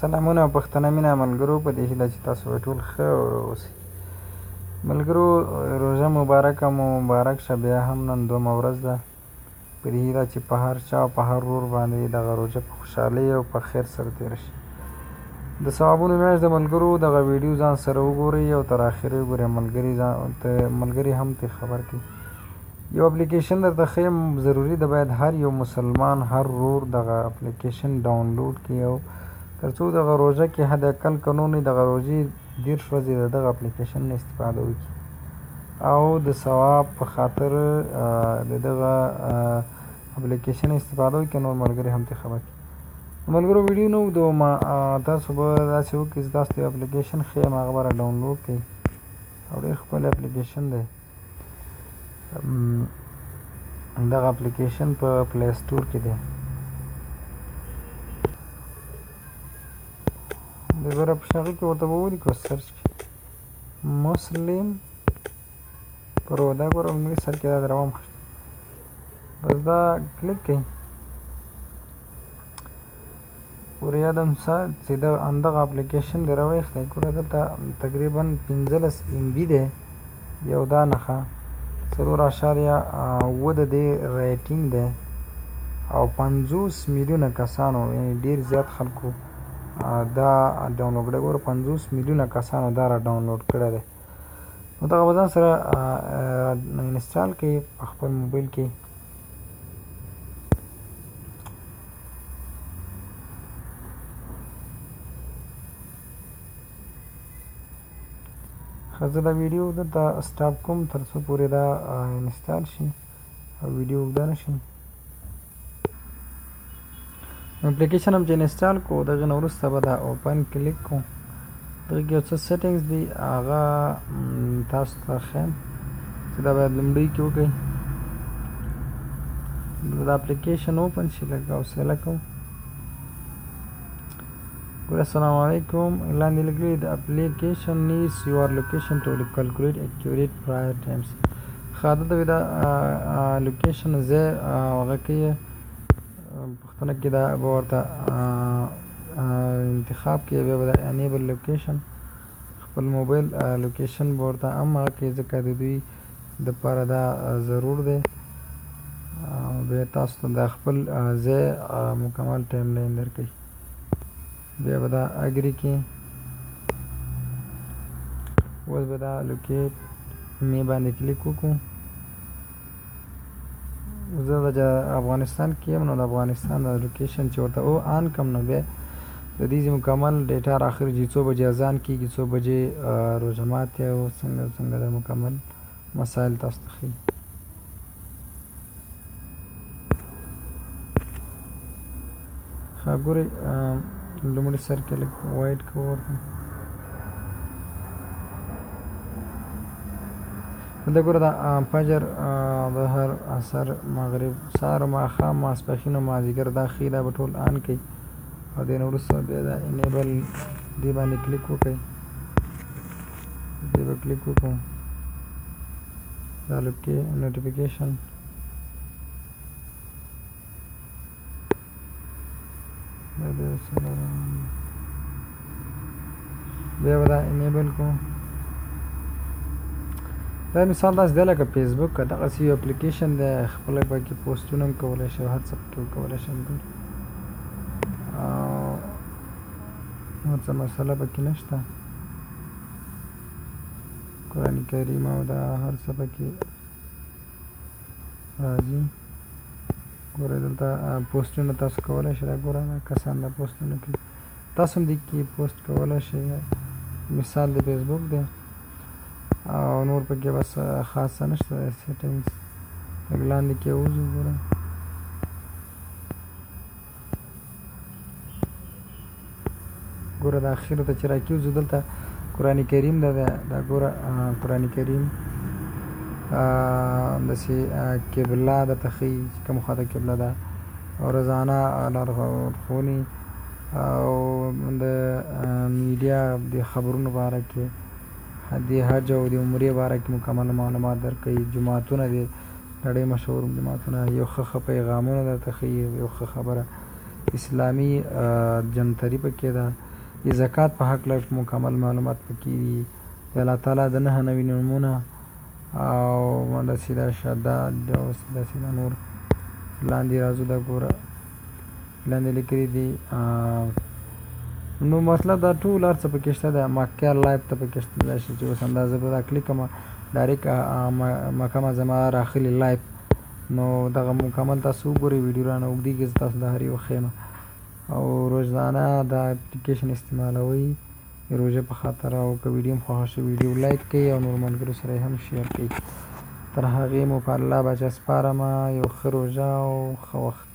سلامونه پښتنه مینه ملګرو، په دې هیله چې تاسو ټول ښه اوسئ. ملګرو، روژه مبارکه مو مبارک شه. بیا هم نن دومه ورځ ده، په دې هیله چې په هر چا او په هر ورور باندې دغه روژه په خوشحالۍ او په خیر سره تېره شي. د ثوابونو میاشت د ملګرو دغه ویډیو ځان سره وګورئ او تر اخره وګورئ. ملګري هم ترې خبر کړي. یو اپلیکیشن درته ښیم، ضروري ده باید هر یو مسلمان، هر ورور دغه اپلیکیشن ډاونلوډ کړي او تر څو دغه روژه کې حد اقل قانون دغه روژې 30 ورځې د دغه اپلیکیشن نه استفاده وکړي او د ثواب په خاطر د دغه اپلیکیشن استفاده وکړي. نور ملګري هم ترې خبر کړي. ملګرو، ویډیو نه اوږدوم، تاسو به داسې وکړئ چې تاسو ته یو اپلیکیشن ښیم، هغه به را ډاونلوډ کړئ او ډېر ښکلی اپلیکیشن دی. دغه اپلیکیشن په پلی سټور کې دی. د ګوره په هغې کې ورته به ولیکو سرچ کړي مسلم پرو. دا ګوره لومړي سر کې دا د روان خښته، بس دا کلیک کړئ. ور یادم چې همدغه اپلیکیشن دی راویښتی. ګوره دلته تقریبا 15 MB دی، یو دا نښه 4.7 د دې ریټینګ دی او 50 میلیونه کسانو، یعنې ډېر زیات خلکو دا ډاونلوډ کړی. ګوره 50 میلیونه کسانو دا را ډاونلوډ کړی دی. نو دغه به ځان سره انسټال کړئ په خپل موبایل کې. زه دا ویډیو دلته سټاپ کوم تر څو پورې دا انسټال شي او ویډیو اوږده نه شي. اپلیکیشن هم چې انسټال کړو، دغې نه وروسته به دا اوپن کلیک کړو. دغې کې یو څه سیټینګز دي، هغه تاسو ته ښیم چې دا باید لومړی کې وکړئ. دا اپلیکیشن اوپن شي، لږ حوصله کوم. السلام علیکم. لاندې لیکلي د اپلیکیشن نیډز یور لوکیشن ټو کیلکولیټ اکیوریټ پرایور ټایمز. ښه دلته وي دا لوکیشن ځای هغه کوي، پښتنه کې دا به ورته انتخاب کړي. بیا به دا انیبل لوکیشن، خپل موبایل لوکیشن به ورته هم هغه کوي، ځکه د دوی دپاره دا ضرور دی. بیا تاسو ته دا خپل ځای مکمل ټایم لاین درکوي. بیا به دا اګري کې، اوس به دا لوکیټ می باندې کلیک وکړو. زه د افغانستان کې یم، نو د افغانستان د لوکیشن چې ورته آن کړم، نو بیا د دې مکمل ډیټا راخېږي، څو بجې اذان کېږي، څو بجې روژه ماتي او څنګه د مکمل مسایل تاسو ته ښیي. ښه ګورئ، لومړي سر کې لږ وایډ کوو ورته. دلته ګوره دا فجر، ظهر، عصر، مغرب، سهار، ماښام، ماسپښین او مازدیګر دا ښیي. دا به ټول آن کوي او دې نه وروسته بیا دا انیبل دې باندې کلیک وکړئ. دې به کلیک وکړو. دا نوټیفیکیشن بیا به دا انیبل کړو. دا مثال داسې دی لکه فیسبوک، که دغسې یو اپلیکیشن دی، خپله پکې پوسټونه هم کولی شئ، هر څه پکې وکولی شئ. نور څه مسله پکې نشته. قرآن کریم او دا هر څه پکې راځي. ګورئ دلته پوسټونه تاسو کولی شئ. دا ګوره کسان دا پوسټونه کوي، تاسو هم دې کې پوسټ کولی شئ. مثال د فیسبوک دی او نور پکې بس خاص څه نشته. سیټینګز لږ لاندې کې وځو. ګوره ګوره د اخرو ته چې راکېوځو، دلته قرآن کریم دی. دا ګوره قرآن کریم داسې قبله درته ښیي چې کوم خوا ته قبله ده، او روزانه لارښوونې او د میډیا د خبرونو په اړه کې، د حج او د عمرې باره کې مکمل معلومات درکوي. جوماتونه دي، نړۍ مشهور جوماتونه، یو ښه پیغامونه درته ښیي، یو ښه خبره اسلامي جنتري پکې ده. د زکات په هکله مکمل معلومات پکې دي د الله تعالی د 9 نوي نومونه او داسې دا شداد او داسې دا نور لاندې راځو دا ګوره لاندې لیکلي دي نو مطلب دا ټول هر څه پکې شته ده مکه لایف ته پکې شته دا شي چې اوس اندازه به دا کلیک کړم ډایرکټ مکه معظمه راخلي لایف نو دغه مکمل تاسو وګورئ ویډیو رانه اوږدېږي زه تاسو د هر یو ښیم او روزانه دا اپلیکیشن استعمالوئ روژه په خاطر او که ویډیو هم خوښه شي ویډیو لایک کړئ او نور ملګرو سره یې هم شیر کړئ تر هغې مو په الله باچه سپارمه یو ښه روژه او ښه وخت